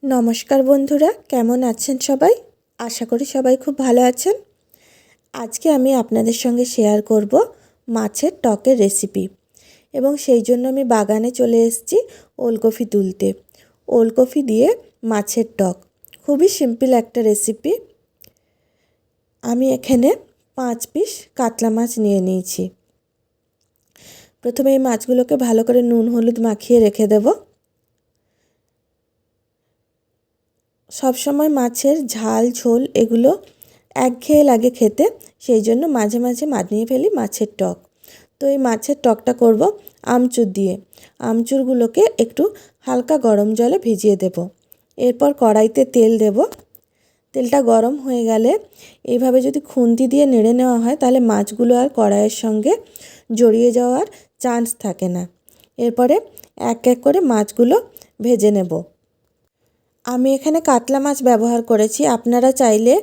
নমস্কার বন্ধুরা, কেমন আছেন সবাই? আশা করি সবাই খুব ভালো আছেন। আজকে আমি আপনাদের সঙ্গে শেয়ার করব মাছের টকের রেসিপি, এবং সেই জন্য আমি বাগানে চলে এসেছি ওলকপি তুলতে। ওলকপি দিয়ে মাছের টক খুবই সিম্পল একটা রেসিপি। আমি এখানে 5 পিস কাতলা মাছ নিয়ে নিয়েছি। প্রথমে এই মাছগুলোকে ভালো করে নুন হলুদ মাখিয়ে রেখে দেব। সবসময় মাছের ঝাল ঝোল এগুলো একঘেয়ে লাগে খেতে, সেই জন্য মাঝে মাঝে বানিয়ে ফেলি মাছের টক। তো এই মাছের টকটা করব আমচুর দিয়ে। আমচুরগুলোকে একটু হালকা গরম জলে ভিজিয়ে দেব। এরপর কড়াইতে তেল দেব। তেলটা গরম হয়ে গেলে এইভাবে যদি খুন্তি দিয়ে নেড়ে নেওয়া হয় তাহলে মাছগুলো আর কড়াইয়ের সঙ্গে জড়িয়ে যাওয়ার চান্স থাকে না। এরপরে এক এক করে মাছগুলো ভেজে নেব। আমি এখানে কাতলা মাছ ব্যবহার করেছি, আপনারা চাইলে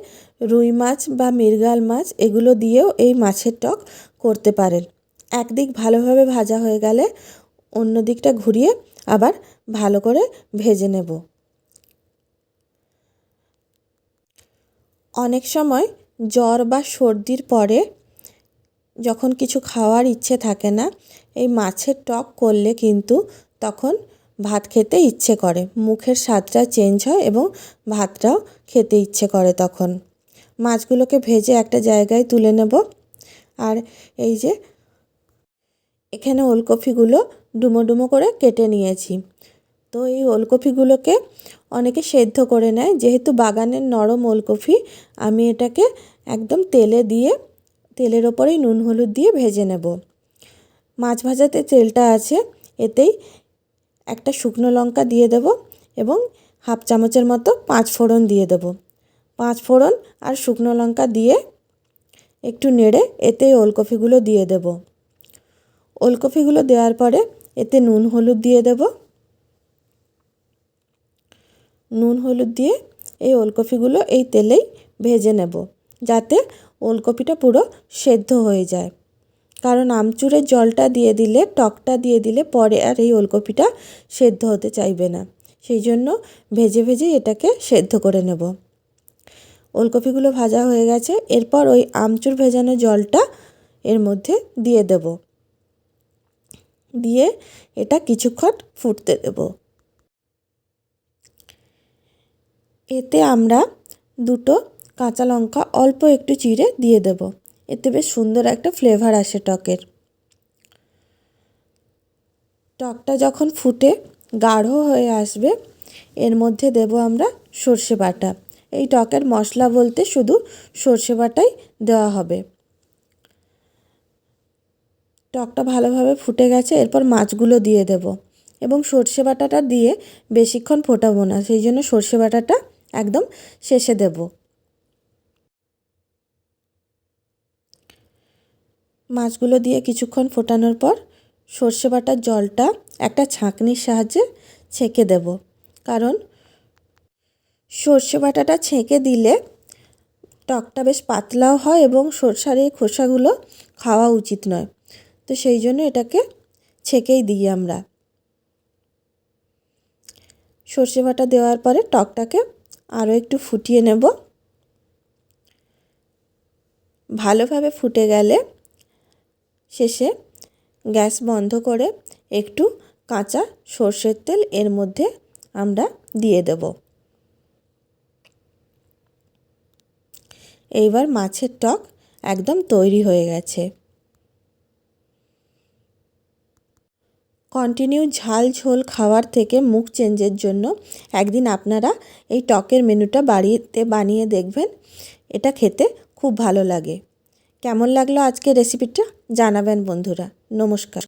রুই মাছ বা মৃগেল মাছ এগুলো দিয়েও এই মাছের টক করতে পারেন। একদিক ভালোভাবে ভাজা হয়ে গেলে অন্য দিকটা ঘুরিয়ে আবার ভালো করে ভেজে নেব। অনেক সময় জ্বর বা সর্দির পরে যখন কিছু খাওয়ার ইচ্ছে থাকে না, এই মাছের টক করলে কিন্তু তখন ভাত খেতে ইচ্ছে করে, মুখের স্বাদটা চেঞ্জ হয় এবং ভাতটাও খেতে ইচ্ছে করে। তখন মাছগুলোকে ভেজে একটা জায়গায় তুলে নেব। আর এই যে এখানে ওলকপিগুলো ডুমো ডুমো করে কেটে নিয়েছি। তো এই ওলকপিগুলোকে অনেকে সেদ্ধ করে নেয়, যেহেতু বাগানের নরম ওলকপি আমি এটাকে একদম তেলের ওপরেই নুন হলুদ দিয়ে ভেজে নেব। মাছ ভাজাতে তেলটা আছে, এতেই একটা শুকনো লঙ্কা দিয়ে দেব এবং হাফ চামচের মতো 5 ফোড়ন দিয়ে দেব। 5 ফোড়ন আর শুকনো লঙ্কা দিয়ে একটু নেড়ে এতে ওলকপিগুলো দিয়ে দেব। ওলকপিগুলো দেওয়ার পরে এতে নুন হলুদ দিয়ে দেব। নুন হলুদ দিয়ে এই ওলকপিগুলো এই তেলেই ভেজে নেব, যাতে ওলকপিটা পুরো সেদ্ধ হয়ে যায়। কারণ আমচুরের জলটা দিয়ে দিলে, টকটা দিয়ে দিলে পরে আর এই ওলকপিটা সেদ্ধ হতে চাইবে না, সেই জন্য ভেজে ভেজে এটাকে সেদ্ধ করে নেব। ওলকপিগুলো ভাজা হয়ে গেছে, এরপর ওই আমচুর ভেজানো জলটা এর মধ্যে দিয়ে দেব। দিয়ে এটা কিছুক্ষণ ফুটতে দেব। এতে আমরা 2টো কাঁচা লঙ্কা অল্প একটু চিড়ে দিয়ে দেব। এতে বেশ সুন্দর একটা ফ্লেভার আসে টকের। টকটা যখন ফুটে গাঢ় হয়ে আসবে, এর মধ্যে দেব আমরা সর্ষে বাটা। এই টকের মশলা বলতে শুধু সর্ষে বাটাই দেওয়া হবে। টকটা ভালোভাবে ফুটে গেছে, এরপর মাছগুলো দিয়ে দেব এবং সর্ষে বাটাটা দিয়ে বেশিক্ষণ ফোটাবো না, সেই জন্য সর্ষে বাটাটা একদম শেষে দেব। মাছগুলো দিয়ে কিছুক্ষণ ফোটানোর পর সর্ষে বাটার জলটা একটা ছাঁকনির সাহায্যে ছেঁকে দেব। কারণ সর্ষে বাটাটা ছেঁকে দিলে টকটা বেশ পাতলাও হয় এবং সরষার এই খোসাগুলো খাওয়া উচিত নয়, তো সেই জন্য এটাকে ছেঁকেই দিই আমরা। সর্ষে বাটা দেওয়ার পরে টকটাকে আরও একটু ফুটিয়ে নেব। ভালোভাবে ফুটে গেলে শেষে গ্যাস বন্ধ করে একটু কাঁচা সর্ষের তেল এর মধ্যে আমরা দিয়ে দেব। এইবার মাছের টক একদম তৈরি হয়ে গেছে। কন্টিনিউ ঝাল ঝোল খাওয়ার থেকে মুখ চেঞ্জের জন্য একদিন আপনারা এই টকের মেনুটা বাড়িতে বানিয়ে দেখবেন, এটা খেতে খুব ভালো লাগে। কেমন লাগলো আজকের রেসিপিটা জানাবেন বন্ধুরা। নমস্কার।